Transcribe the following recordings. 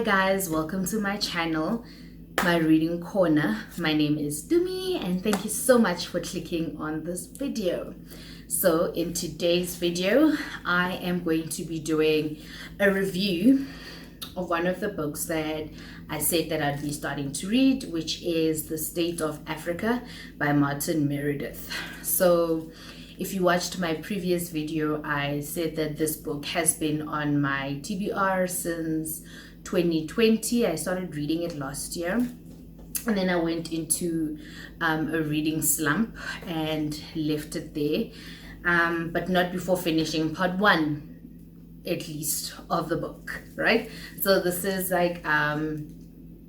guys, welcome to my channel, my reading corner. My name is Tumi and thank you so much for clicking on this video. So in today's video, I am going to be doing a review of one of the books that I said that I'd be starting to read, which is The State of Africa by Martin Meredith. So if you watched my previous video, I said that this book has been on my TBR since 2020. I started reading it last year, and then I went into a reading slump and left it there, but not before finishing part one, at least, of the book, right? So this is like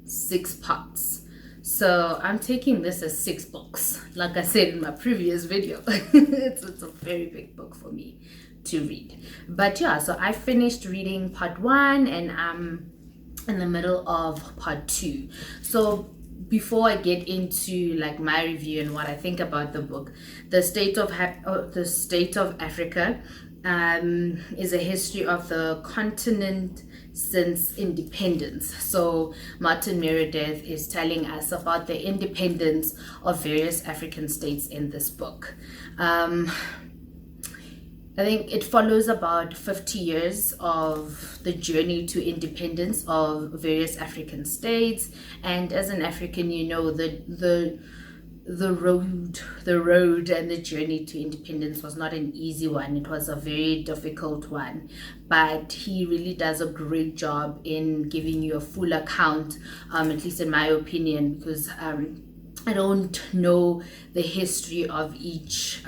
6 parts. So I'm taking this as 6 books. Like I said in my previous video, it's a very big book for me to read. But yeah, so I finished reading part 1 and I'm in the middle of part 2. So before I get into like my review and what I think about the book, The State of Africa is a history of the continent since independence. So Martin Meredith is telling us about the independence of various African states in this book. I think it follows about 50 years of the journey to independence of various African states. And as an African, you know, the road and the journey to independence was not an easy one. It was a very difficult one, but he really does a great job in giving you a full account, at least in my opinion, because I don't know the history of each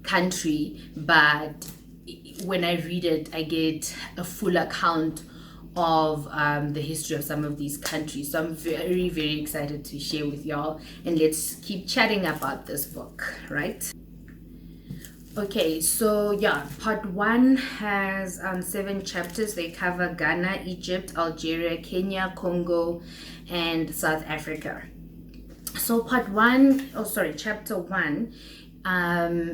country, but when I read it, I get a full account of the history of some of these countries. So I'm very, very excited to share with y'all, and let's keep chatting about this book, right? Okay, so yeah, part 1 has 7 chapters. They cover Ghana, Egypt, Algeria, Kenya, Congo, and South Africa. So chapter 1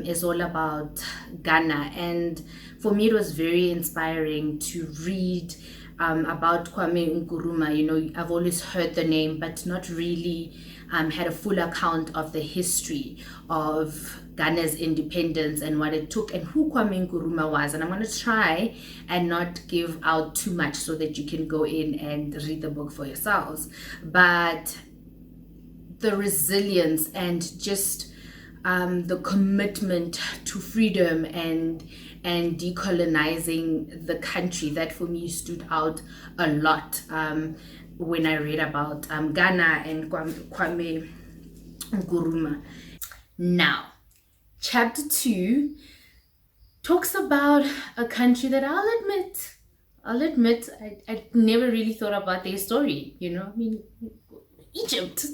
is all about Ghana, and for me it was very inspiring to read about Kwame Nkrumah. You know, I've always heard the name, but not really had a full account of the history of Ghana's independence and what it took and who Kwame Nkrumah was. And I'm going to try and not give out too much so that you can go in and read the book for yourselves. But the resilience and just the commitment to freedom and decolonizing the country, that for me stood out a lot when I read about Ghana and Kwame Nkrumah. Now, chapter 2 talks about a country that I'll admit I never really thought about their story. You know, I mean, Egypt.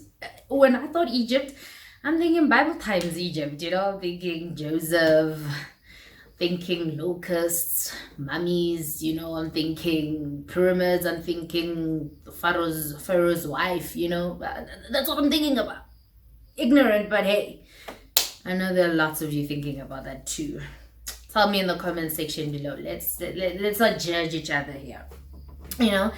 When I thought Egypt, I'm thinking Bible times Egypt, you know, thinking Joseph, thinking locusts, mummies, you know, I'm thinking pyramids, I'm thinking Pharaoh's wife, you know, that's what I'm thinking about. Ignorant, but hey, I know there are lots of you thinking about that too. Tell me in the comment section below. Let's not judge each other here, you know.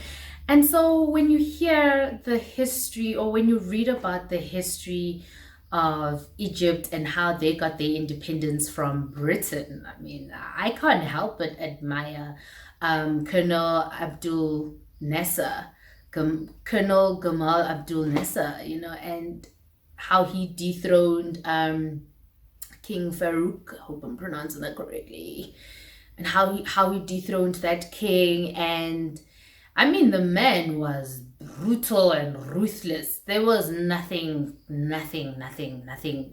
And so when you hear the history, or when you read about the history of Egypt and how they got their independence from Britain, I mean, I can't help but admire Colonel Gamal Abdul Nasser, you know, and how he dethroned King Farouk. I hope I'm pronouncing that correctly. And how he dethroned that king. And I mean, the man was brutal and ruthless. There was nothing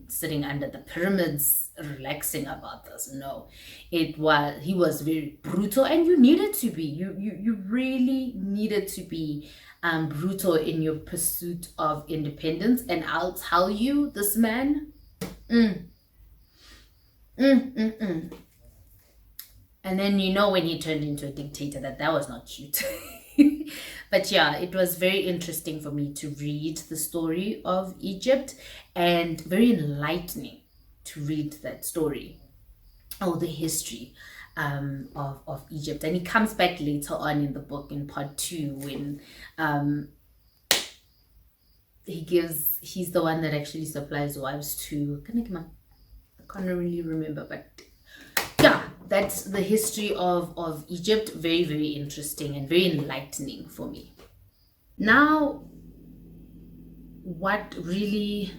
sitting under the pyramids relaxing about this. No, he was very brutal, and you needed to be. You really needed to be brutal in your pursuit of independence. And I'll tell you, this man, and then, you know, when he turned into a dictator, that was not cute. But yeah, it was very interesting for me to read the story of Egypt, and very enlightening to read that story, or the history of Egypt. And he comes back later on in the book in part 2 when he's the one that actually supplies wives to, I can't really remember, but yeah, that's the history of Egypt. Very, very interesting and very enlightening for me. Now, what really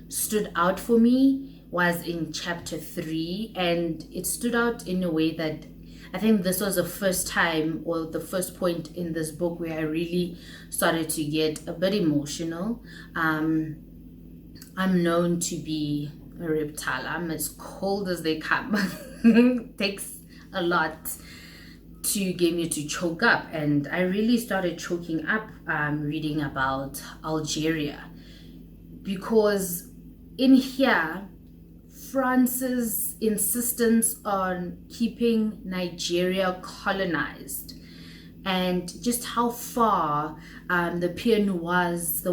stood out for me was in chapter 3, and it stood out in a way that I think this was the first time, or the first point in this book, where I really started to get a bit emotional. I'm known to be a reptile. I'm as cold as they come. It takes a lot to get me to choke up, and I really started choking up reading about Algeria, because in here, France's insistence on keeping Nigeria colonized, and just how far the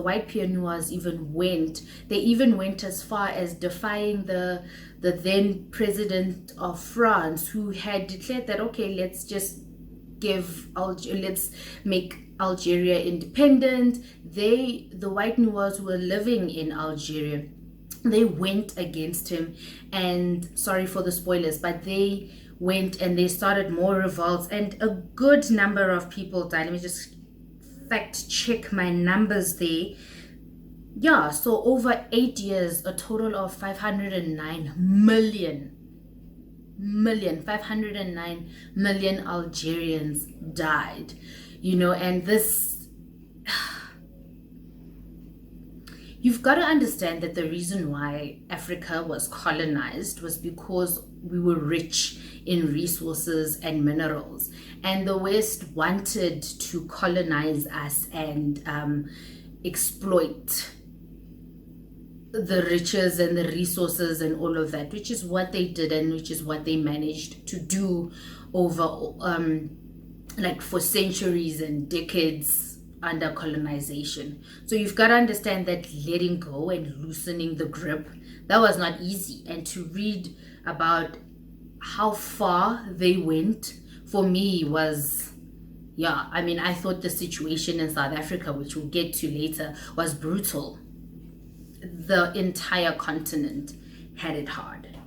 white Pierre Noirs even went. They even went as far as defying the then president of France, who had declared that, okay, let's just let's make Algeria independent. The white Noirs were living in Algeria. They went against him, and sorry for the spoilers, but they went and they started more revolts, and a good number of people died. Let me just fact check my numbers there. Yeah, so over 8 years, a total of 509 million Algerians died, and this, you've got to understand that the reason why Africa was colonized was because we were rich in resources and minerals, and the West wanted to colonize us and exploit the riches and the resources and all of that, which is what they did, and which is what they managed to do over like for centuries and decades under colonization. So you've got to understand that letting go and loosening the grip, that was not easy. And to read about how far they went, for me, was, yeah, I mean, I thought the situation in South Africa, which we'll get to later, was brutal. The entire continent had it hard,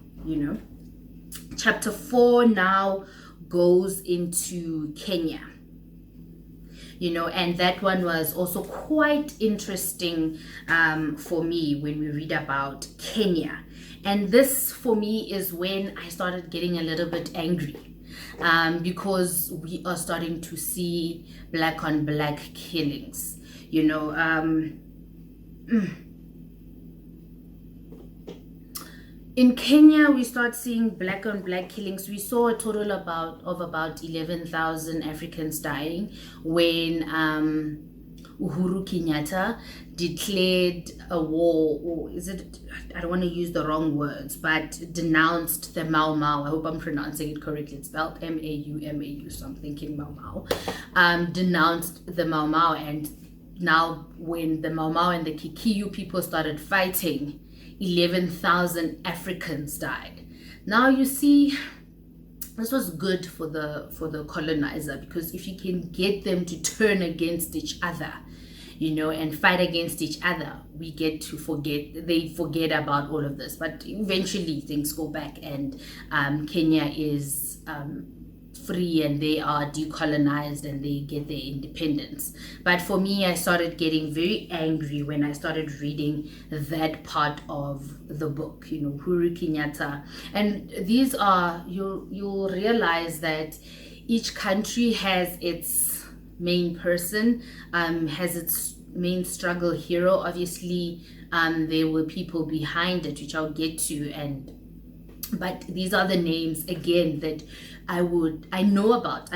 Chapter 4 now goes into Kenya, and that one was also quite interesting for me when we read about Kenya. And this, for me, is when I started getting a little bit angry, because we are starting to see black on black killings, In Kenya, we start seeing black on black killings. We saw a total of about 11,000 Africans dying when Uhuru Kenyatta declared a war, or I don't want to use the wrong words, but denounced the Mau Mau. I hope I'm pronouncing it correctly. It's spelled Maumau, so I'm thinking Mau Mau. Denounced the Mau Mau, and now when the Mau Mau and the Kikiyu people started fighting, 11,000 Africans died. Now you see, this was good for the colonizer, because if you can get them to turn against each other, and fight against each other, they forget about all of this. But eventually things go back, and Kenya is free, and they are decolonized, and they get their independence. But for me, I started getting very angry when I started reading that part of the book, Uhuru Kenyatta. And these are, you'll realize that each country has its main person, has its main struggle hero. Obviously, there were people behind it, which I'll get to, but these are the names, again, that I know about.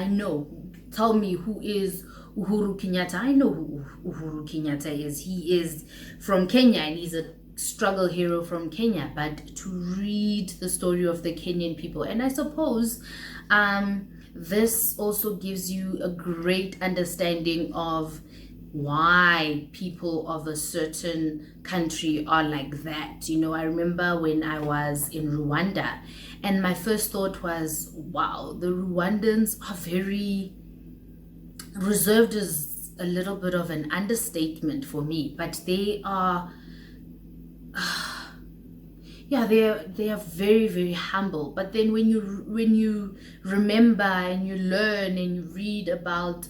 Tell me, who is Uhuru Kenyatta? I know who Uhuru Kenyatta is. He is from Kenya, and he's a struggle hero from Kenya. But to read the story of the Kenyan people, and I suppose this also gives you a great understanding of why people of a certain country are like that. I remember when I was in Rwanda, and my first thought was, wow, the Rwandans are very reserved, is a little bit of an understatement for me, but they are yeah, they are very, very humble. But then when you remember and you learn and you read about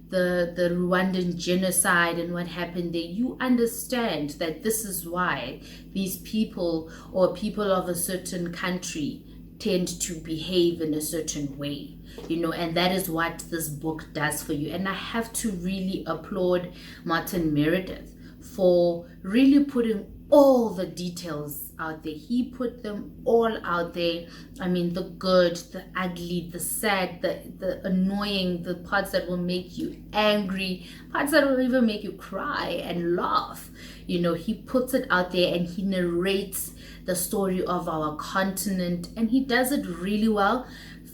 the Rwandan genocide and what happened there, you understand that this is why these people, or people of a certain country, tend to behave in a certain way, and that is what this book does for you. And I have to really applaud Martin Meredith for really putting all the details out there. He put them all out there. I mean, the good, the ugly, the sad, the annoying, the parts that will make you angry, parts that will even make you cry and laugh. He puts it out there, and he narrates the story of our continent, and he does it really well,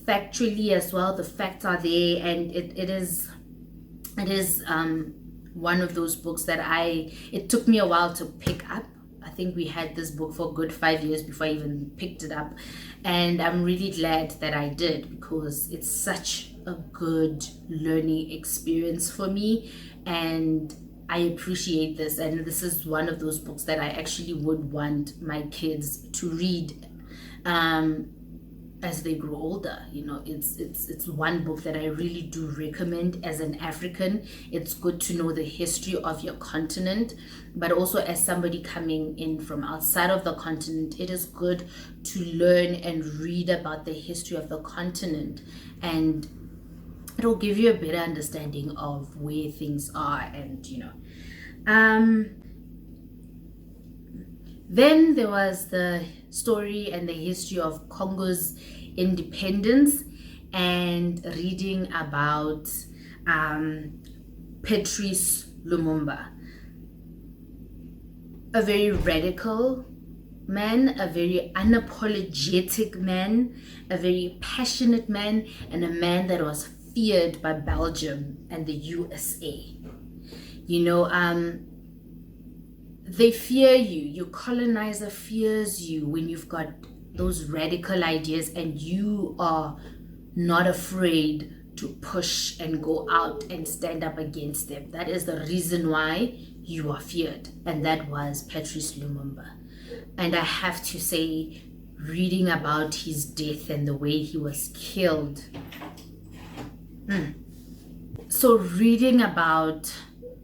factually as well. The facts are there, and it is one of those books that it took me a while to pick up. I think we had this book for a good 5 years before I even picked it up, and I'm really glad that I did, because it's such a good learning experience for me, and I appreciate this. And this is one of those books that I actually would want my kids to read as they grow older. It's one book that I really do recommend. As an African, it's good to know the history of your continent, but also as somebody coming in from outside of the continent, it is good to learn and read about the history of the continent, and it'll give you a better understanding of where things are. And then there was the story and the history of Congo's independence, and reading about Patrice Lumumba, a very radical man, a very unapologetic man, a very passionate man, and a man that was feared by Belgium and the USA. They fear you. Your colonizer fears you when you've got those radical ideas, and you are not afraid to push and go out and stand up against them. That is the reason why you are feared, and that was Patrice Lumumba. And I have to say, reading about his death and the way he was killed. So reading about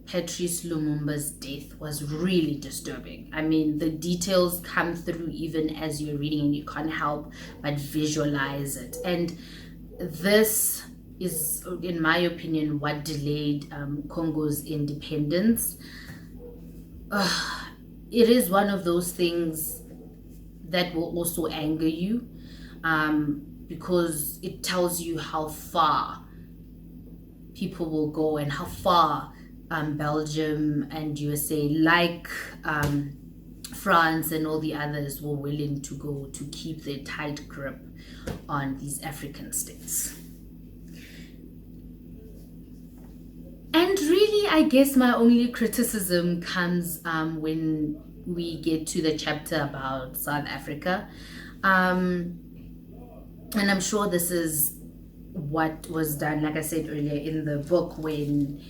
Patrice Lumumba's death was really disturbing. I mean, the details come through even as you're reading, and you can't help but visualize it. And this is, in my opinion, what delayed Congo's independence. It is one of those things that will also anger you, because it tells you how far people will go, and how far Belgium and USA, like France and all the others, were willing to go to keep their tight grip on these African states. And really, I guess my only criticism comes when we get to the chapter about South Africa. And I'm sure this is what was done, like I said earlier, in the book, when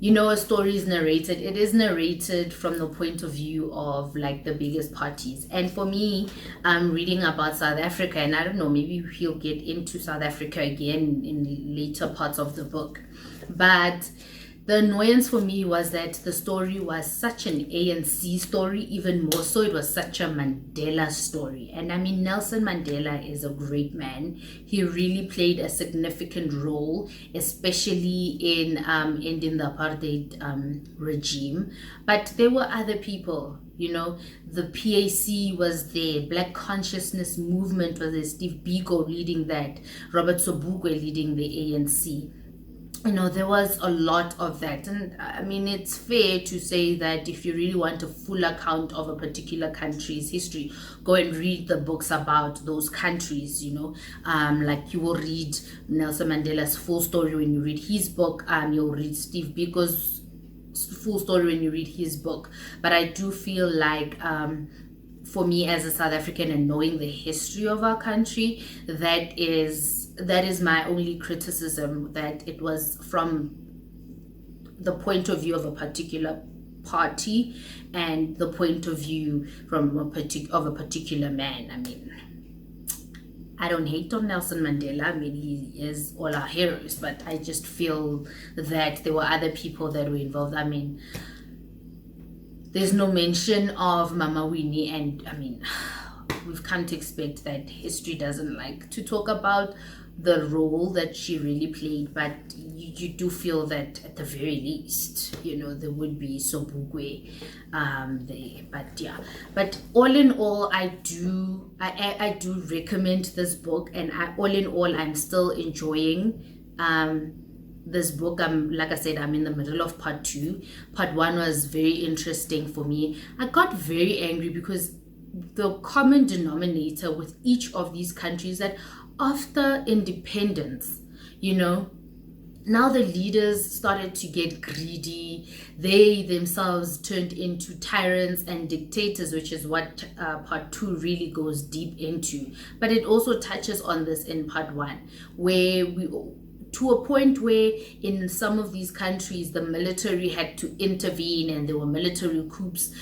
a story is narrated, it is narrated from the point of view of like the biggest parties. And for me, I'm reading about South Africa, and I don't know, maybe he'll get into South Africa again in later parts of the book. But the annoyance for me was that the story was such an ANC story, even more so it was such a Mandela story. And I mean, Nelson Mandela is a great man. He really played a significant role, especially in ending the apartheid regime. But there were other people, the PAC was there, Black Consciousness Movement was there, Steve Biko leading that, Robert Sobukwe leading the ANC. There was a lot of that. And I mean, it's fair to say that if you really want a full account of a particular country's history, go and read the books about those countries. Like you will read Nelson Mandela's full story when you read his book. You'll read Steve Biko's full story when you read his book. But I do feel like for me as a South African and knowing the history of our country, that is my only criticism, that it was from the point of view of a particular party and the point of view from a particular man. I mean, I don't hate on Nelson Mandela. I mean, he is all our heroes, but I just feel that there were other people that were involved. I mean, there's no mention of Mama Winnie, and I mean, we've come to expect that history doesn't like to talk about the role that she really played, but you do feel that at the very least, you know, there would be Sobukwe there. But yeah, but all in all, I do recommend this book, and all in all, I'm still enjoying this book. Like I said, I'm in the middle of part 2. Part 1 was very interesting for me. I got very angry because the common denominator with each of these countries, that after independence, you know, now the leaders started to get greedy. They themselves turned into tyrants and dictators, which is what part 2 really goes deep into. But it also touches on this in part 1, where to a point where in some of these countries the military had to intervene and there were military coups.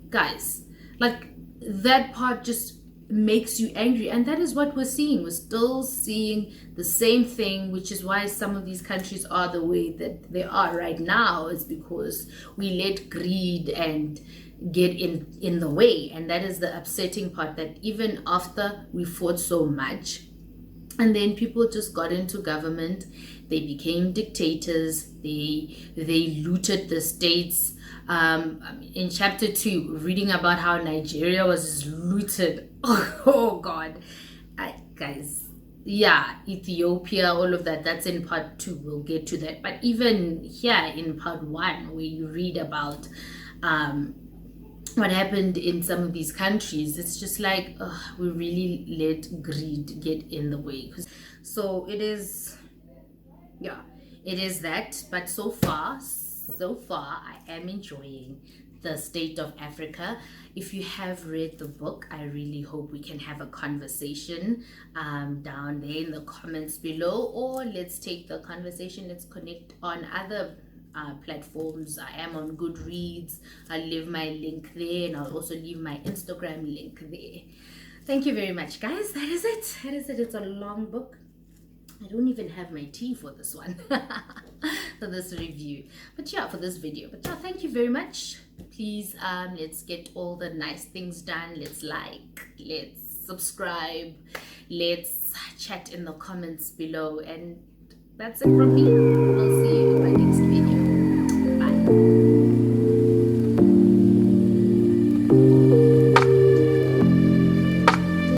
Guys, like, that part just makes you angry, and that is what we're seeing. We're still seeing the same thing, which is why some of these countries are the way that they are right now, is because we let greed and get in the way. And that is the upsetting part, that even after we fought so much, and then people just got into government, they became dictators, they looted the states. In chapter 2, reading about how Nigeria was just looted. Oh God, guys, yeah, Ethiopia, all of that's in part 2. We'll get to that. But even here in part 1, where you read about what happened in some of these countries, it's just like, we really let greed get in the way. So it is, yeah, it is that. But so far I am enjoying the state of Africa. If you have read the book, I really hope we can have a conversation down there in the comments below, or let's take the conversation, let's connect on other platforms. I am on Goodreads. I'll leave my link there, and I'll also leave my Instagram link there. Thank you very much, guys. That is it. It's a long book. I don't even have my tea for this one, for this review, but yeah, for this video. But yeah, thank you very much. Please, let's get all the nice things done. Let's like, let's subscribe, let's chat in the comments below, and that's it from me. I'll see you